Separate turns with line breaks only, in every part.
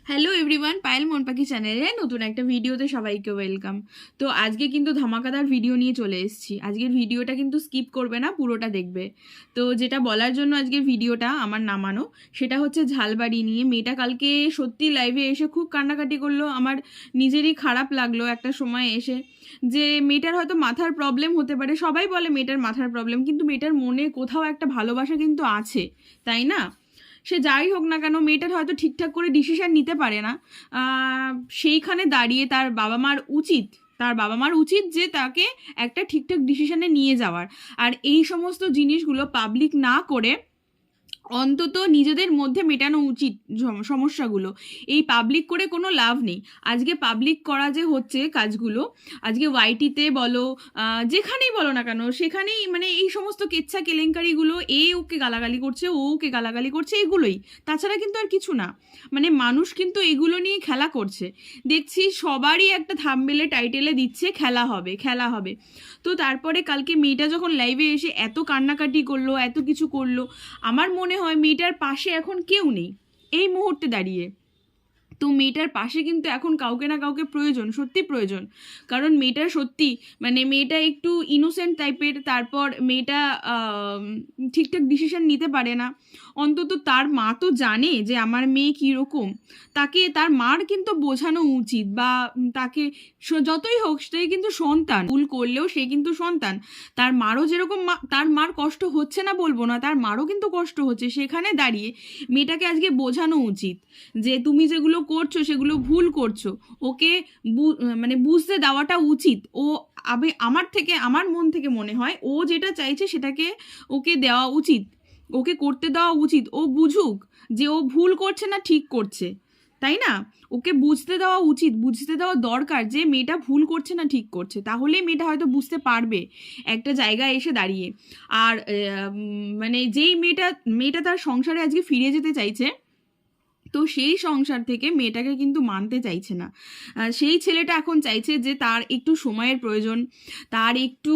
Hello everyone, Payel মন পাখি চ্যানেলে নতুন একটা ভিডিওতে সবাইকে ওয়েলকাম। তো আজকে কিন্তু ধামাকাদার ভিডিও নিয়ে চলে এসেছি। আজকের ভিডিওটা কিন্তু স্কিপ করবে না, পুরোটা দেখবে। তো যেটা বলার জন্য আজকের ভিডিওটা আমার নামানো, সেটা হচ্ছে ঝালবাড়ি নিয়ে। মেয়েটা কালকে সত্যি লাইভে এসে খুব কান্নাকাটি করলো। আমার নিজেরই খারাপ লাগলো একটা সময় এসে, যে মেয়েটার হয়তো মাথার প্রবলেম হতে পারে। সবাই বলে মেয়েটার মাথার প্রবলেম, কিন্তু মেয়েটার মনে কোথাও একটা ভালোবাসা কিন্তু আছে, তাই না? সে যাই হোক না কেন, মেয়েটার হয়তো ঠিকঠাক করে ডিসিশন নিতে পারে না। সেইখানে দাঁড়িয়ে তার বাবা মার উচিত যে তাকে একটা ঠিকঠাক ডিসিশনে নিয়ে যাওয়ার। আর এই সমস্ত জিনিসগুলো পাবলিক না করে অন্তত নিজেদের মধ্যে মেটানো উচিত সমস্যাগুলো। এই পাবলিক করে কোনো লাভ নেই। আজকে পাবলিক করা যে হচ্ছে কাজগুলো, আজকে ওয়াইটিতে বলো, যেখানেই বলো না কেন, সেখানেই মানে এই সমস্ত কেচ্ছা কেলেঙ্কারিগুলো, ওকে গালাগালি করছে, ওকে গালাগালি করছে, এগুলোই। তাছাড়া কিন্তু আর কিছু না। মানে মানুষ কিন্তু এগুলো নিয়ে খেলা করছে। দেখছি সবারই একটা থাম্বনেলে টাইটেলে দিচ্ছে খেলা হবে, খেলা হবে। তো তারপরে কালকে মেয়েটা যখন লাইভে এসে এত কান্নাকাটি করলো, এত কিছু করলো, আমার মনে হয় মেয়েটার পাশে এখন কেউ নেই এই মুহূর্তে দাঁড়িয়ে। তো মেয়েটার পাশে কিন্তু এখন কাউকে না কাউকে প্রয়োজন, সত্যি প্রয়োজন। কারণ মেয়েটার সত্যি মানে মেয়েটা একটু ইনোসেন্ট টাইপের। তারপর মেয়েটা ঠিকঠাক ডিসিশন নিতে পারে না। অন্তত তার মা তো জানে যে আমার মেয়ে কীরকম। তাকে তার মার কিন্তু বোঝানো উচিত, বা তাকে যতই হোক সে কিন্তু সন্তান, ভুল করলেও সে কিন্তু সন্তান। তার মারও যেরকম তার মার কষ্ট হচ্ছে না বলবো না, তার মারও কিন্তু কষ্ট হচ্ছে। সেখানে দাঁড়িয়ে মেয়েটাকে আজকে বোঝানো উচিত যে তুমি যেগুলো করছো সেগুলো ভুল করছো। ওকে মানে বুঝতে দেওয়াটা উচিত। ও আমার মন থেকে মনে হয় ও যেটা চাইছে সেটাকে ওকে দেওয়া উচিত, ওকে করতে দেওয়া উচিত। ও বুঝুক যে ও ভুল করছে না ঠিক করছে, তাই না? ওকে বুঝতে দেওয়া উচিত, বুঝতে দেওয়া দরকার যে মেয়েটা ভুল করছে না ঠিক করছে। তাহলে মেয়েটা হয়তো বুঝতে পারবে একটা জায়গায় এসে দাঁড়িয়ে। আর মানে যেই মেয়েটা তার সংসারে আজকে ফিরে যেতে চাইছে, তো সেই সংসার থেকে মেয়েটাকে কিন্তু মানতে চাইছে না। সেই ছেলেটা এখন চাইছে যে তার একটু সময়ের প্রয়োজন, তার একটু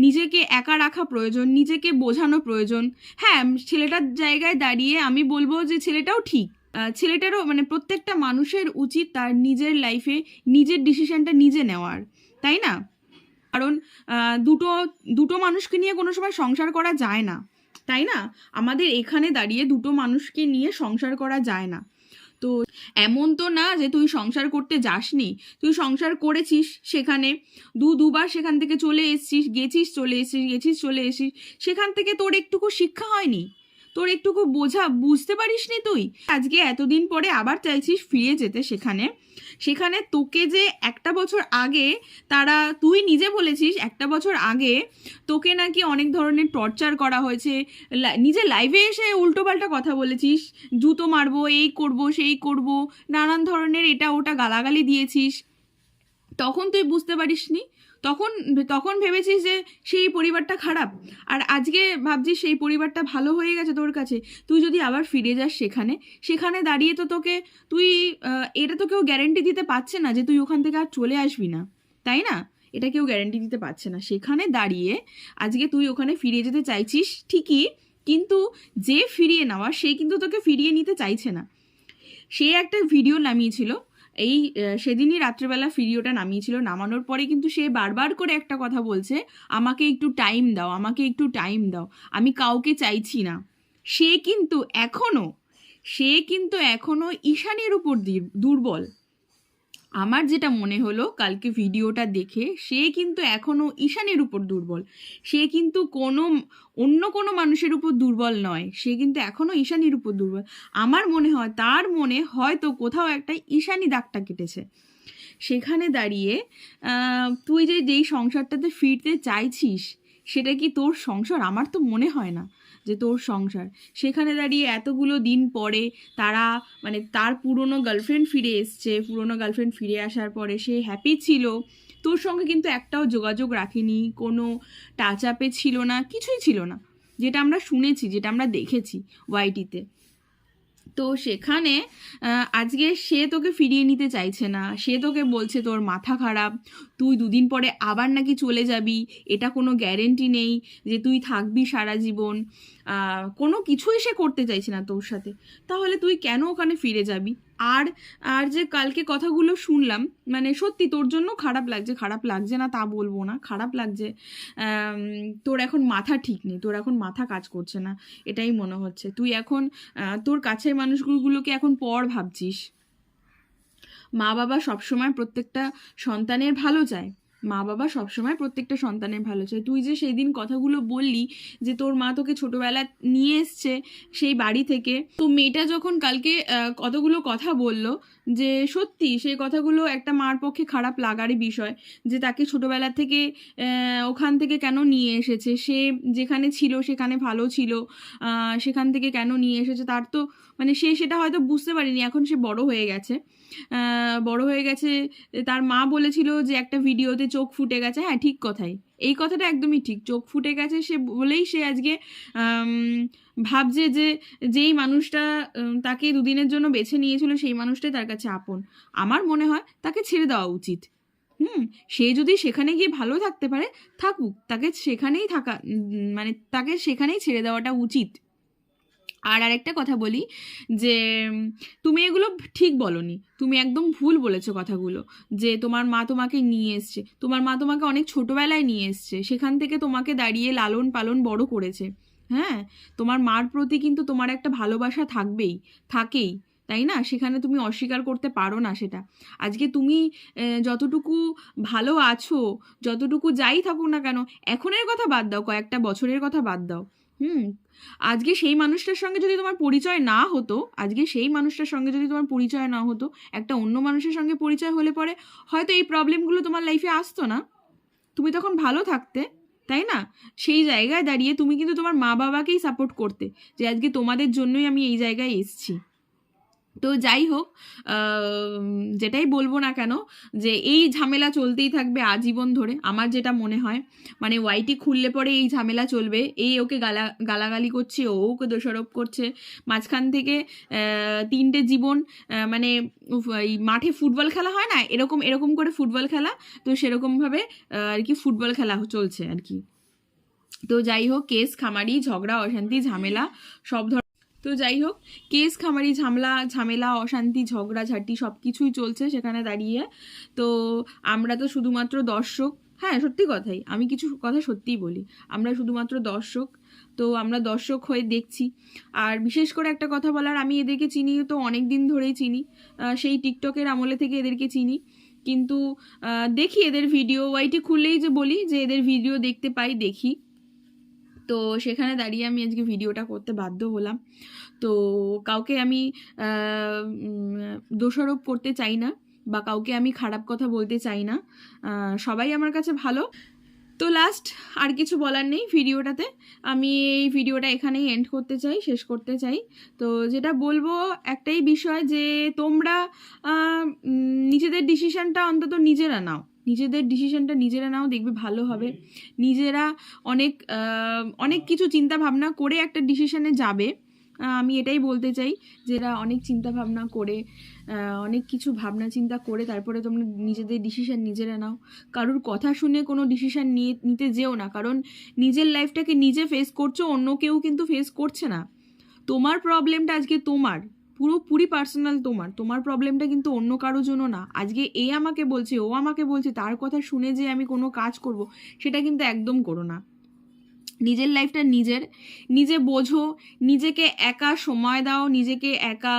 নিজেকে একা রাখা প্রয়োজন, নিজেকে বোঝানো প্রয়োজন। হ্যাঁ, ছেলেটার জায়গায় দাঁড়িয়ে আমি বলবো যে ছেলেটাও ঠিক। ছেলেটারও মানে প্রত্যেকটা মানুষের উচিত তার নিজের লাইফে নিজের ডিসিশনটা নিজে নেওয়ার, তাই না? কারণ দুটো দুটো মানুষকে নিয়ে কোনো সময় সংসার করা যায় না, তাই না? আমাদের এখানে দাঁড়িয়ে দুটো মানুষকে নিয়ে সংসার করা যায় না। তো এমন তো না যে তুই সংসার করতে যাসনি, তুই সংসার করেছিস। সেখানে দুবার সেখান থেকে চলে এসছিস, গেছিস চলে এসছিস। সেখান থেকে তোর একটুকু শিক্ষা হয়নি, তোর একটুকু বুঝতে পারিসনি তুই। আজকে এতদিন পরে আবার চাইছিস ফিরে যেতে সেখানে তোকে যে একটা বছর আগে তুই নিজে বলেছিস একটা বছর আগে তোকে নাকি অনেক ধরনের টর্চার করা হয়েছে। নিজে লাইভে এসে উল্টোপাল্টা কথা বলেছিস, জুতো মারবো, এই করব সেই করব, নানান ধরনের এটা ওটা গালাগালি দিয়েছিস। তখন তুই বুঝতে পারিসনি, তখন তখন ভেবেছিস যে সেই পরিবারটা খারাপ। আর আজকে ভাবছিস সেই পরিবারটা ভালো হয়ে গেছে তোর কাছে। তুই যদি আবার ফিরে যাস সেখানে দাঁড়িয়ে তো তুই এটা তো কেউ গ্যারেন্টি দিতে পারছে না যে তুই ওখান থেকে আর চলে আসবি না, তাই না? এটা কেউ গ্যারেন্টি দিতে পারছে না। সেখানে দাঁড়িয়ে আজকে তুই ওখানে ফিরে যেতে চাইছিস ঠিকই, কিন্তু যে ফিরিয়ে নেওয়া সে কিন্তু তোকে ফিরিয়ে নিতে চাইছে না। সে একটা ভিডিও নামিয়েছিল, সেদিনই রাত্রেবেলা ভিডিওটা নামিয়েছিল। নামানোর পরে কিন্তু সে বারবার করে একটা কথা বলছে, আমাকে একটু টাইম দাও, আমাকে একটু টাইম দাও, আমি কাউকে চাইছি না। সে কিন্তু এখনো ঈশানীর উপর দুর্বল। আমার যেটা মনে হলো কালকে ভিডিওটা দেখে, সে কিন্তু এখনো ঈশানের উপর দুর্বল। সে কিন্তু অন্য কোনো মানুষের উপর দুর্বল নয়, সে কিন্তু এখনো ঈশানীর উপর দুর্বল। আমার মনে হয় তার মনে হয়তো কোথাও একটা ঈশানী দাগটা কেটেছে। সেখানে দাঁড়িয়ে তুই যেই সংসারটাতে ফিরতে চাইছিস সেটা কি তোর সংসার? আমার তো মনে হয় না যে তোর সংসার। সেখানে দাঁড়িয়ে এতগুলো দিন পরে মানে তার পুরনো গার্লফ্রেন্ড ফিরে এসছে। পুরনো গার্লফ্রেন্ড ফিরে আসার পরে সে হ্যাপি ছিল, তোর সঙ্গে কিন্তু একটাও যোগাযোগ রাখেনি, কোনো টাচ আপে ছিল না, কিছুই ছিল না, যেটা আমরা শুনেছি, যেটা আমরা দেখেছি ওয়াইটিতে। তো সেখানে আজকে সে তোকে ফিরিয়ে নিতে চাইছে না, সে তোকে বলছে তোর মাথা খারাপ, তুই দুদিন পরে আবার নাকি চলে যাবি, এটা কোনো গ্যারেন্টি নেই যে তুই থাকবি সারা জীবন, কোনো কিছুই সে করতে চাইছে না তোর সাথে। তাহলে তুই কেন ওখানে ফিরে যাবি? আর আর যে কালকে কথাগুলো শুনলাম, মানে সত্যি তোর জন্য খারাপ লাগছে, খারাপ লাগছে না তা বলবো না, খারাপ লাগছে। তোর এখন মাথা ঠিক নেই, তোর এখন মাথা কাজ করছে না, এটাই মনে হচ্ছে। তুই এখন তোর কাছের মানুষগুলোকে এখন পর ভাবছিস। মা বাবা সবসময় প্রত্যেকটা সন্তানের ভালো চায়, মা বাবা সবসময় প্রত্যেকটা সন্তানের ভালো চায়। তুই যে সেই দিন কথাগুলো বললি যে তোর মা তোকে ছোটোবেলা নিয়ে এসছে সেই বাড়ি থেকে, তো মেয়েটা যখন কালকে কতগুলো কথা বলল, যে সত্যি সেই কথাগুলো একটা মার পক্ষে খারাপ লাগারই বিষয়, যে তাকে ছোটোবেলা থেকে ওখান থেকে কেন নিয়ে এসেছে, সে যেখানে ছিল সেখানে ভালো ছিল, সেখান থেকে কেন নিয়ে এসেছে, তার তো মানে সে সেটা হয়তো বুঝতে পারেনি, এখন সে বড় হয়ে গেছে, বড় হয়ে গেছে। তার মা বলেছিল যে একটা ভিডিওতে চোখ ফুটে গেছে, হ্যাঁ ঠিক কথাই, এই কথাটা একদমই ঠিক, চোখ ফুটে গেছে সে বলেই সে আজকে ভাবছে যে যেই মানুষটা তাকে দুদিনের জন্য বেছে নিয়েছিল সেই মানুষটাই তার কাছে আপন। আমার মনে হয় তাকে ছেড়ে দেওয়া উচিত। সে যদি সেখানে গিয়ে ভালো থাকতে পারে থাকুক, তাকে সেখানেই থাকা মানে তাকে সেখানেই ছেড়ে দেওয়াটা উচিত। আর আরেকটা কথা বলি, যে তুমি এগুলো ঠিক বলনি, তুমি একদম ভুল বলেছো কথাগুলো, যে তোমার মা তোমাকে নিয়ে এসছে, তোমার মা তোমাকে অনেক ছোটোবেলায় নিয়ে এসছে, সেখান থেকে তোমাকে দাঁড়িয়ে লালন পালন বড় করেছে। হ্যাঁ, তোমার মার প্রতি কিন্তু তোমার একটা ভালোবাসা থাকেই, তাই না? সেখানে তুমি অস্বীকার করতে পারো না সেটা। আজকে তুমি যতটুকু ভালো আছো, যতটুকু যাই থাকুক না কেন, এখনের কথা বাদ দাও, কয়েকটা বছরের কথা বাদ দাও, আজকে সেই মানুষটার সঙ্গে যদি তোমার পরিচয় না হতো, একটা অন্য মানুষের সঙ্গে পরিচয় হলে পরে হয়তো এই প্রবলেমগুলো তোমার লাইফে আসতো না, তুমি তখন ভালো থাকতে, তাই না? সেই জায়গায় দাঁড়িয়ে তুমি কিন্তু তোমার মা বাবাকেই সাপোর্ট করতে, যে আজকে তোমাদের জন্যই আমি এই জায়গায় এসেছি। তো যাই হোক, যেটাই বলবো না কেন, যে এই ঝামেলা চলতেই থাকবে আজীবন ধরে, আমার যেটা মনে হয়। মানে ওয়াইটি খুললে পরে এই ঝামেলা চলবে, এই ওকে গালাগালি করছে, ও ওকে দোষারোপ করছে, মাঝখান থেকে 3টে জীবন, মানে এই মাঠে ফুটবল খেলা হয় না, এরকম এরকম করে ফুটবল খেলা, তো সেরকমভাবে আর কি ফুটবল খেলা চলছে আর কি। তো যাই হোক, কেস খামারি, ঝগড়া, অশান্তি, ঝামেলা সব তো যাই হোক, কেস খামারি, ঝামেলা, অশান্তি, ঝগড়াঝাটি সব কিছুই চলছে সেখানে দাঁড়িয়ে। তো আমরা তো শুধুমাত্র দর্শক। হ্যাঁ, সত্যি কথাই, আমি কিছু কথা সত্যিই বলি, আমরা শুধুমাত্র দর্শক। তো আমরা দর্শক হয়ে দেখছি। আর বিশেষ করে একটা কথা বলার, আমি এদেরকে চিনি তো অনেক দিন ধরেই চিনি, সেই টিকটকের আমলে থেকে এদেরকে চিনি, কিন্তু দেখি এদের ভিডিও, ওয়াইটি খুললেই যে বলি যে এদের ভিডিও দেখতে পাই, দেখি। তো সেখানে দাঁড়িয়ে আমি আজকে ভিডিওটা করতে বাধ্য হলাম। তো কাউকে আমি দোষারোপ করতে চাই না, বা কাউকে আমি খারাপ কথা বলতে চাই না, সবাই আমার কাছে ভালো। তো লাস্ট আর কিছু বলার নেই ভিডিওটাতে, আমি এই ভিডিওটা এখানেই এন্ড করতে চাই, শেষ করতে চাই। তো যেটা বলবো একটাই বিষয়, যে তোমরা নিজেদের ডিসিশনটা অন্তত নিজেরা নাও, দেখবে ভালো হবে। নিজেরা অনেক কিছু চিন্তা ভাবনা করে একটা ডিসিশনে যাবে, আমি এটাই বলতে চাই। যেটা অনেক চিন্তা ভাবনা করে, অনেক কিছু ভাবনা চিন্তা করে তারপরে তোমরা নিজেদের ডিসিশন নিজেরা নাও। কারোর কথা শুনে কোনো ডিসিশন নিতে যেও না, কারণ নিজের লাইফটাকে নিজে ফেস করছো, অন্য কেউ কিন্তু ফেস করছে না। তোমার প্রবলেমটা আজকে পুরোপুরি পার্সোনাল, তোমার প্রবলেমটা কিন্তু অন্য কারোর জন্য না। আজকে এ আমাকে বলছে, ও আমাকে বলছে, তার কথা শুনে যে আমি কোনো কাজ করব, সেটা কিন্তু একদম করো না। নিজের লাইফটা নিজে বোঝো, নিজেকে একা সময় দাও, নিজেকে একা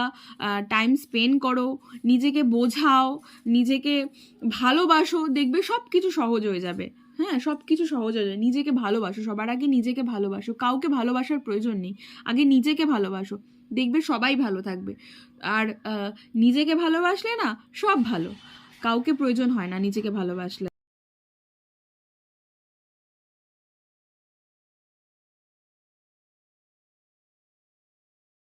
টাইম স্পেন্ড করো, নিজেকে বোঝাও, নিজেকে ভালোবাসো, দেখবে সব কিছু সহজ হয়ে যাবে। হ্যাঁ, সব কিছু সহজ হয়ে যাবে। নিজেকে ভালোবাসো, সবার আগে নিজেকে ভালোবাসো, কাউকে ভালোবাসার প্রয়োজন নেই, আগে নিজেকে ভালোবাসো, দেখবে সবাই ভালো থাকবে। আর নিজেকে ভালোবাসলে না সব ভালো, কাউকে প্রয়োজন হয় না নিজেকে ভালোবাসলে।